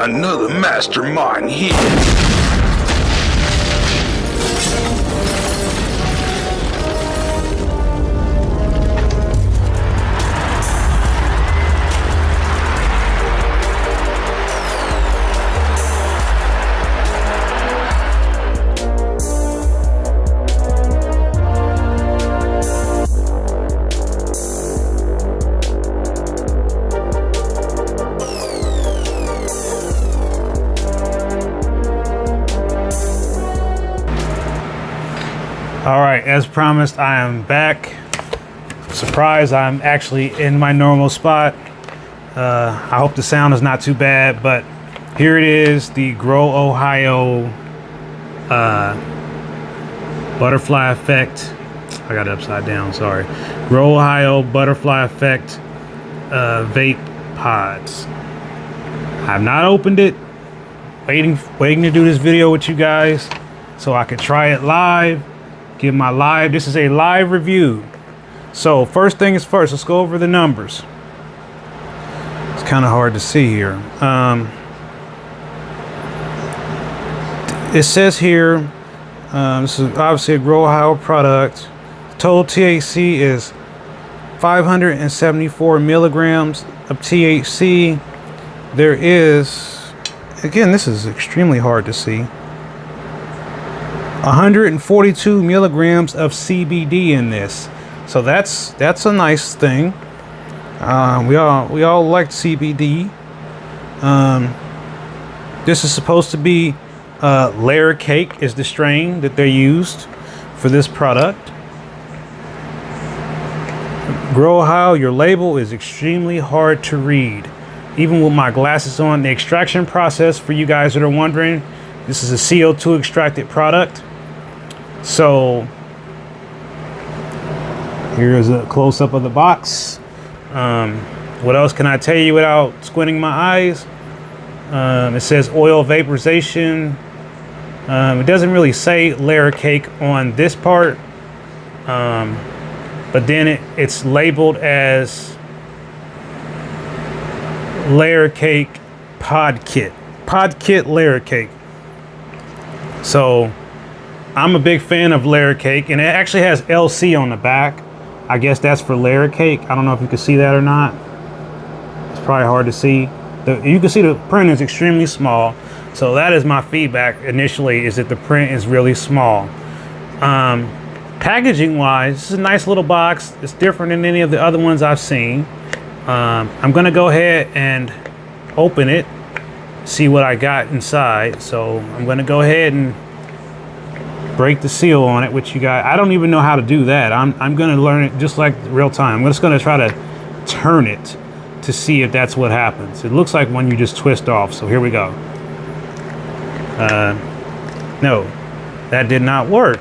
Another mastermind here. All right, as promised, I am back. Surprise, I'm actually in my normal spot. I hope the sound is not too bad, but here it is, the Grow Ohio Butterfly Effect. I got it upside down, sorry. Grow Ohio Butterfly Effect vape pods. I've not opened it. Waiting to do this video with you guys so I could try it live. Give my live, this is a live review. So first thing is first, let's go over the numbers. It's kind of hard to see here. It says here, this is obviously a Grow Ohio product. Total THC is 574 milligrams of THC. There is, again, this is extremely hard to see, 142 milligrams of CBD in this, so that's a nice thing. We all like CBD. This is supposed to be Layer Cake is the strain that they used for this product. Grow Ohio, your label is extremely hard to read, even with my glasses on. The extraction process, for you guys that are wondering, this is a CO2 extracted product. So here's a close-up of the box. What else can I tell you without squinting my eyes? It says oil vaporization. It doesn't really say Layer Cake on this part, but then it's labeled as Layer Cake Pod Kit Layer Cake. So I'm a big fan of Layer Cake, and it actually has LC on the back. I guess that's for Layer Cake. I don't know if you can see that or not. It's probably hard to see. You can see the print is extremely small. So that is my feedback initially, is that the print is really small. Packaging wise, this is a nice little box. It's different than any of the other ones I've seen. I'm gonna go ahead and open it, see what I got inside. So I'm gonna go ahead and break the seal on it, which you guys, I don't even know how to do that. I'm gonna learn it just like real time. I'm just gonna try to turn it to see if that's what happens. It looks like one you just twist off. So here we go. No, that did not work.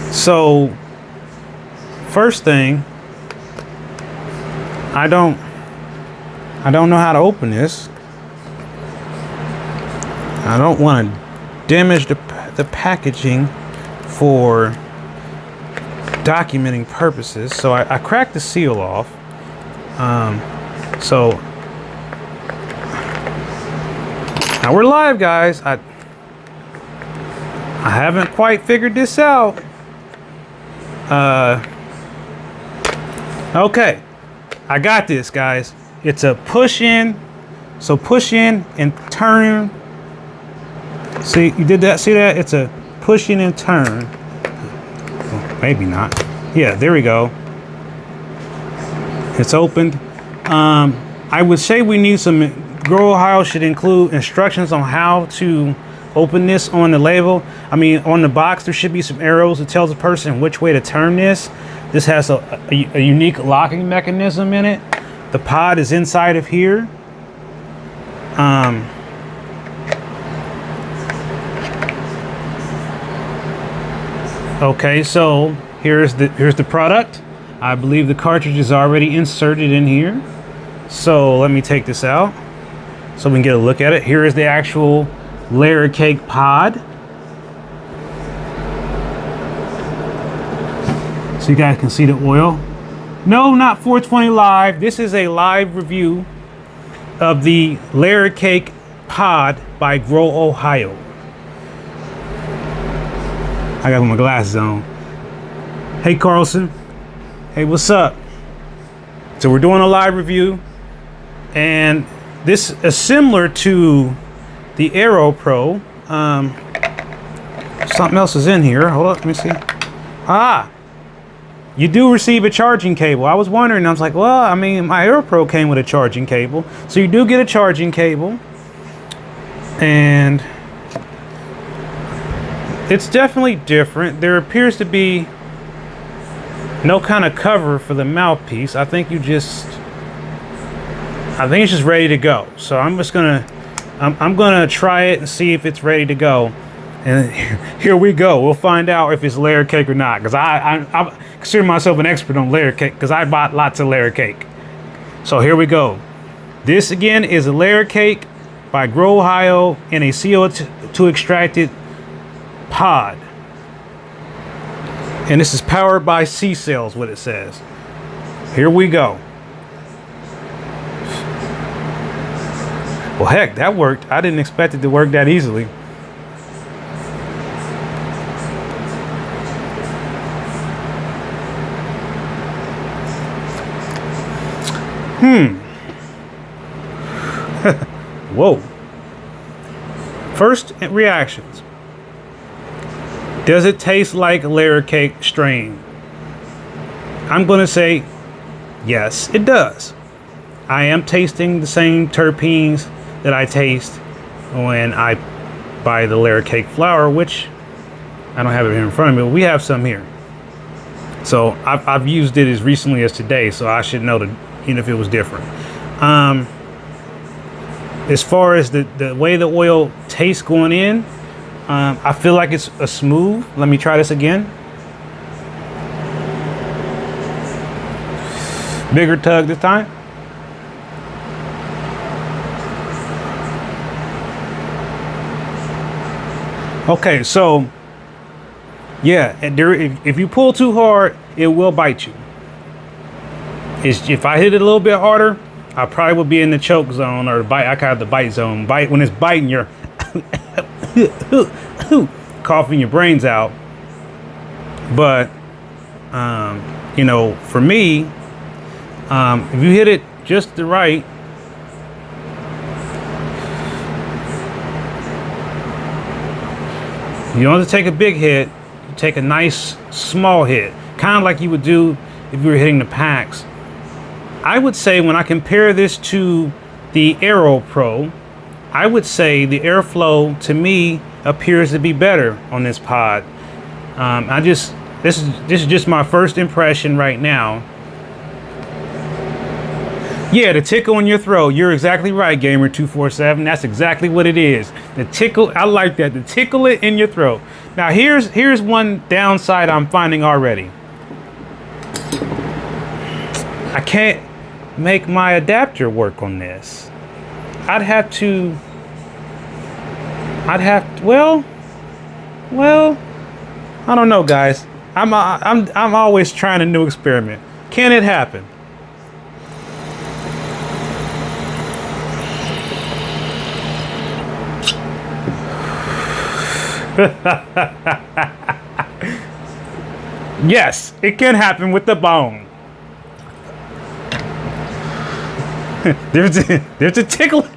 So first thing, I don't know how to open this. I don't want to damage the packaging for documenting purposes, so I cracked the seal off. So now we're live, guys. I haven't quite figured this out. Okay, I got this, guys. It's a push in, so push in and turn. See, you did that? See that? It's a push in and turn. Well, maybe not. Yeah, there we go. It's opened. I would say we need some. Grow Ohio should include instructions on how to open this on the label. I mean, on the box, there should be some arrows that tells a person which way to turn this. This has a unique locking mechanism in it. The pod is inside of here. Okay, so here's the product. I believe the cartridge is already inserted in here. So let me take this out so we can get a look at it. Here is the actual Layer Cake pod. So you guys can see the oil. No, not 420 live. This is a live review. of the layer cake pod by Grow Ohio. I got my glasses on. Hey Carlson. Hey, what's up? So we're doing a live review, and this is similar to the Aero Pro. Something else is in here. Hold up, let me see. You do receive a charging cable. I was wondering, I was like, well, I mean, my Aero Pro came with a charging cable. So you do get a charging cable. And it's definitely different. There appears to be no kind of cover for the mouthpiece. I think it's just ready to go. So I'm gonna try it and see if it's ready to go. And here we go. We'll find out if it's layer cake or not. Because I consider myself an expert on layer cake because I bought lots of layer cake. So here we go. This again is a layer cake by Grow Ohio in a CO2 extracted pod. And this is powered by C cells, what it says. Here we go. Well, heck, that worked. I didn't expect it to work that easily. Whoa. First reactions. Does it taste like layer cake strain? I'm going to say yes, it does. I am tasting the same terpenes that I taste when I buy the layer cake flour, which I don't have it here in front of me, but we have some here. So I've used it as recently as today, so I should know if it was different. As far as the way the oil tastes going in, I feel like it's a smooth. Let me try this again. Bigger tug this time. Okay, so yeah, if you pull too hard, it will bite you. If I hit it a little bit harder, I probably would be in the choke zone or bite. I call it the bite zone. Bite when it's biting, you're coughing your brains out. But for me, if you hit it just the right, you don't have to take a big hit. You take a nice small hit, kind of like you would do if you were hitting the packs. I would say when I compare this to the Aero Pro, I would say the airflow to me appears to be better on this pod. This is just my first impression right now. Yeah, the tickle in your throat. You're exactly right, Gamer247. That's exactly what it is. The tickle. I like that. The tickle it in your throat. Now here's one downside I'm finding already. I can't make my adapter work on this. Well, I don't know, guys. I'm always trying a new experiment. Can it happen? Yes, it can happen with the bone. There's a tickle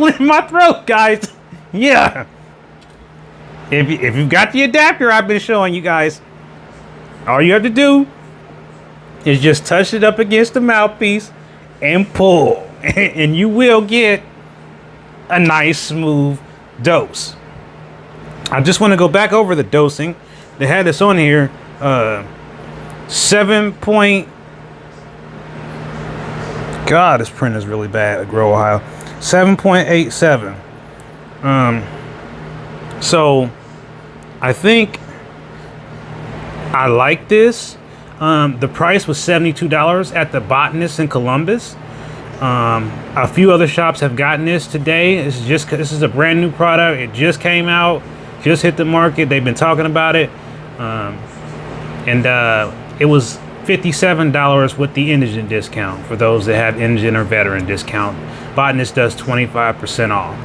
in my throat, guys. Yeah. If you've got the adapter I've been showing you guys, all you have to do is just touch it up against the mouthpiece and pull, and you will get a nice smooth dose. I just want to go back over the dosing. They had this on here, 7 point. God, this print is really bad at Grow Ohio. 7.87. So I think I like this. The price was $72 at the Botanist in Columbus. A few other shops have gotten this today. This is a brand new product. It just came out, just hit the market. They've been talking about it, and it was $57 with the indigent discount for those that have indigent or veteran discount. Botanist does 25% off.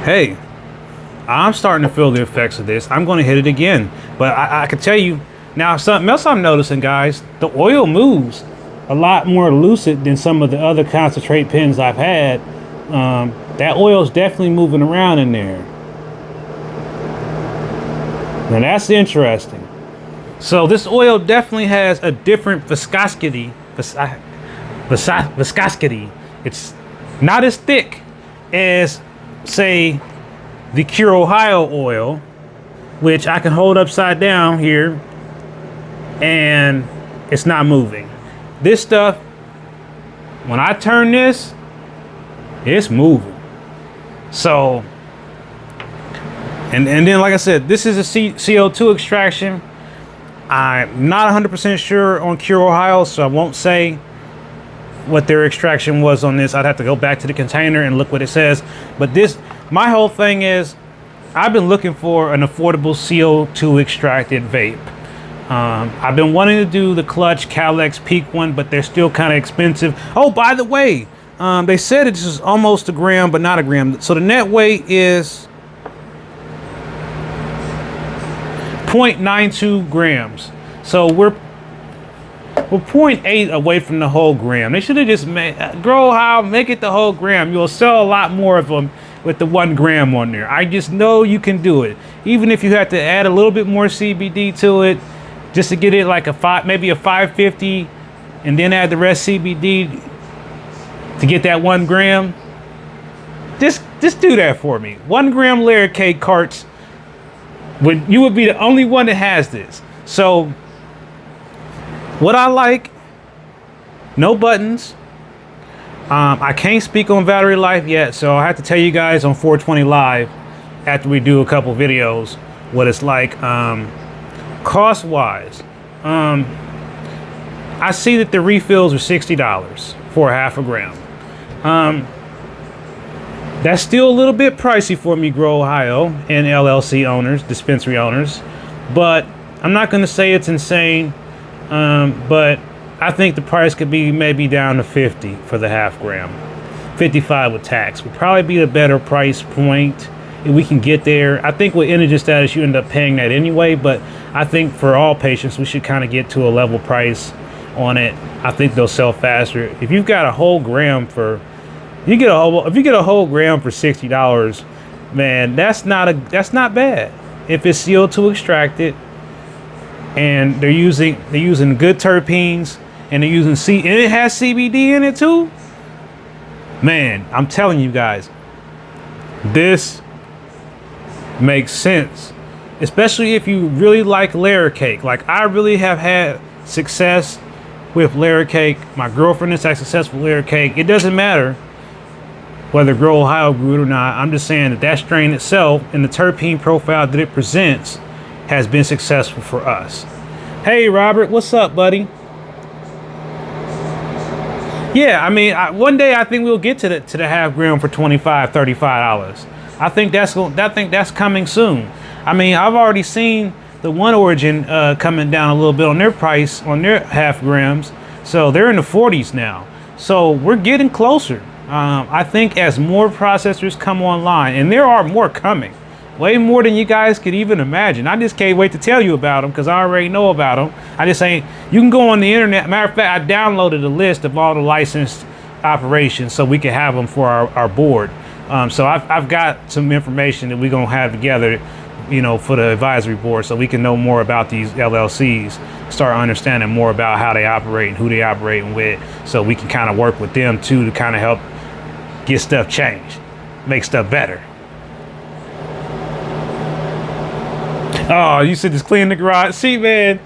Hey, I'm starting to feel the effects of this. I'm going to hit it again, but I can tell you now something else I'm noticing, guys. The oil moves a lot more lucid than some of the other concentrate pens I've had. That oil is definitely moving around in there. Now that's interesting. So this oil definitely has a different viscosity. Viscosity. It's not as thick as, say, the Cure Ohio oil, which I can hold upside down here and it's not moving. This stuff, when I turn this, it's moving. So, and then like I said, this is a CO2 extraction. I'm not 100% sure on Cure Ohio, so I won't say what their extraction was on this. I'd have to go back to the container and look what it says. But this, my whole thing is, I've been looking for an affordable CO2 extracted vape. I've been wanting to do the Clutch Calex Peak one, but they're still kind of expensive. Oh, by the way, they said it's just almost a gram, but not a gram. So the net weight is 0.92 grams. So we're 0.8 away from the whole gram. They should have just made Grow Ohio, make it the whole gram. You'll sell a lot more of them with the 1 gram on there. I just know you can do it. Even if you have to add a little bit more CBD to it, just to get it like maybe a 550, and then add the rest CBD to get that 1 gram. Just do that for me. 1 gram layer cake carts. You would be the only one that has this. So what I like, no buttons. I can't speak on battery life yet, so I have to tell you guys on 420 Live after we do a couple videos what it's like. Cost wise, I see that the refills are $60 for a half a gram. That's still a little bit pricey for me, Grow Ohio and LLC owners, dispensary owners, but I'm not going to say it's insane. But I think the price could be maybe down to 50 for the half gram. 55 with tax would probably be a better price point if we can get there. I think with indigent status, you end up paying that anyway, but I think for all patients, we should kind of get to a level price on it. I think they'll sell faster. If you've got a whole gram if you get a whole gram for $60, man, that's not bad. If it's CO2 extracted, and they're using good terpenes, and they're using and it has CBD in it too. Man, I'm telling you guys, this makes sense, especially if you really like layer cake. Like I really have had success with layer cake. My girlfriend has had success with layer cake. It doesn't matter whether Grow Ohio grew it or not. I'm just saying that strain itself and the terpene profile that it presents has been successful for us. Hey Robert, what's up, buddy? Yeah, I mean, one day I think we'll get to the half gram for $25-$35. I think that's coming soon. I mean, I've already seen the One Origin coming down a little bit on their price on their half grams, so they're in the 40s now. So we're getting closer. I think as more processors come online, and there are more coming, way more than you guys could even imagine. I just can't wait to tell you about them because I already know about them. I just ain't, you can go on the internet. Matter of fact, I downloaded a list of all the licensed operations so we can have them for our board. So I've got some information that we're going to have together, you know, for the advisory board so we can know more about these LLCs, start understanding more about how they operate and who they operating with, so we can kind of work with them too to kind of help get stuff changed, make stuff better. Oh, you said just clean the garage. See, man,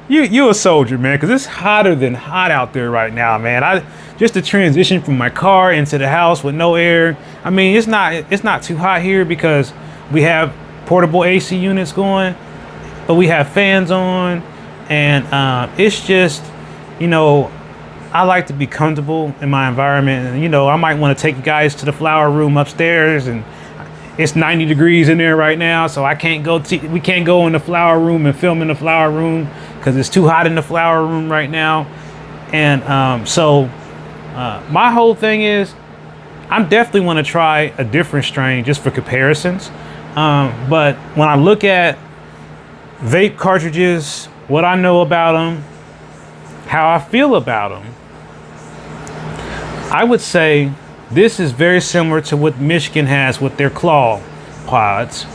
you a soldier, man, because it's hotter than hot out there right now, man. Just the transition from my car into the house with no air. I mean, it's not too hot here because we have portable AC units going, but we have fans on, and it's just, you know, I like to be comfortable in my environment. And, you know, I might want to take you guys to the flower room upstairs, and it's 90 degrees in there right now, so we can't go in the flower room and film in the flower room because it's too hot in the flower room right now. And so my whole thing is, I'm definitely want to try a different strain just for comparisons. But when I look at vape cartridges, what I know about them, how I feel about them, I would say this is very similar to what Michigan has with their claw pods.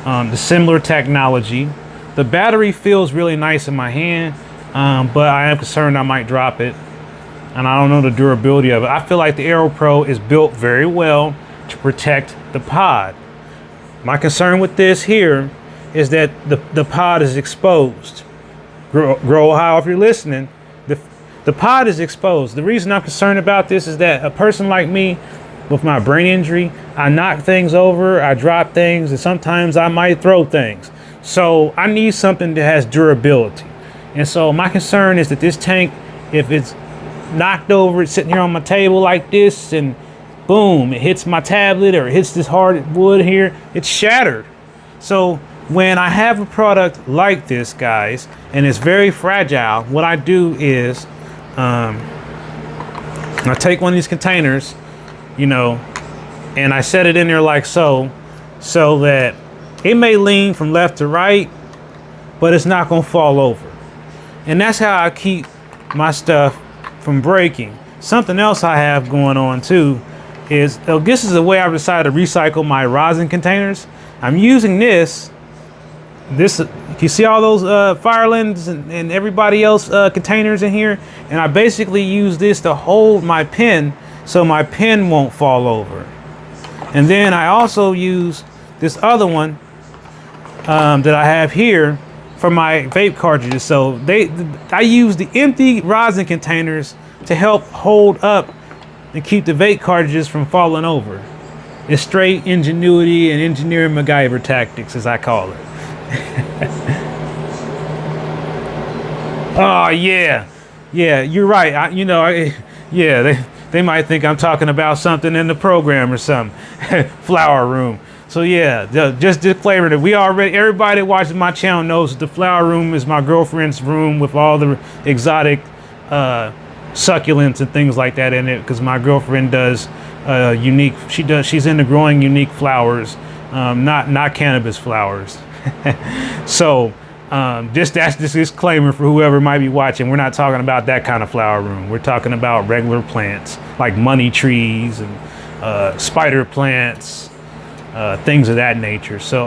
The similar technology. The battery feels really nice in my hand, but I am concerned I might drop it. And I don't know the durability of it. I feel like the Aero Pro is built very well to protect the pod. My concern with this here is that the pod is exposed. Grow Ohio, if you're listening, the pod is exposed. The reason I'm concerned about this is that a person like me with my brain injury, I knock things over, I drop things, and sometimes I might throw things. So I need something that has durability. And so my concern is that this tank, if it's knocked over, it's sitting here on my table like this, and boom, it hits my tablet or it hits this hard wood here, it's shattered. So when I have a product like this, guys, and it's very fragile, what I do is I take one of these containers, you know, and I set it in there like so that it may lean from left to right, but it's not gonna fall over. And that's how I keep my stuff from breaking. Something else I have going on too is, this is the way I've decided to recycle my rosin containers. I'm using this, you see all those Firelands and everybody else containers in here, and I basically use this to hold my pen so my pen won't fall over. And then I also use this other one that I have here for my vape cartridges. So I use the empty rosin containers to help hold up and keep the vape cartridges from falling over. It's straight ingenuity and engineering MacGyver tactics, as I call it. Oh yeah, you're right. They might think I'm talking about something in the program or something. Flower room. So yeah, just disclaimer that everybody that watches my channel knows that the flower room is my girlfriend's room with all the exotic succulents and things like that in it, because my girlfriend does she's into growing unique flowers, not cannabis flowers. So that's this disclaimer for whoever might be watching. We're not talking about that kind of flower room. We're talking about regular plants like money trees and spider plants, things of that nature. So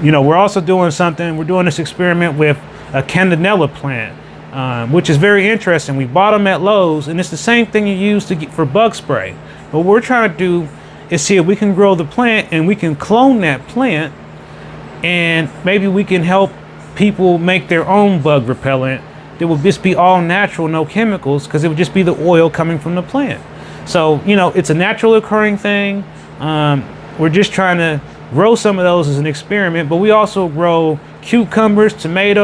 we're also doing something. We're doing this experiment with a candela plant, which is very interesting. We bought them at Lowe's, and it's the same thing you use for bug spray. But what we're trying to do is see if we can grow the plant and we can clone that plant, and maybe we can help people make their own bug repellent that will just be all natural, no chemicals, because it would just be the oil coming from the plant. So, it's a natural occurring thing. We're just trying to grow some of those as an experiment, but we also grow cucumbers, tomatoes,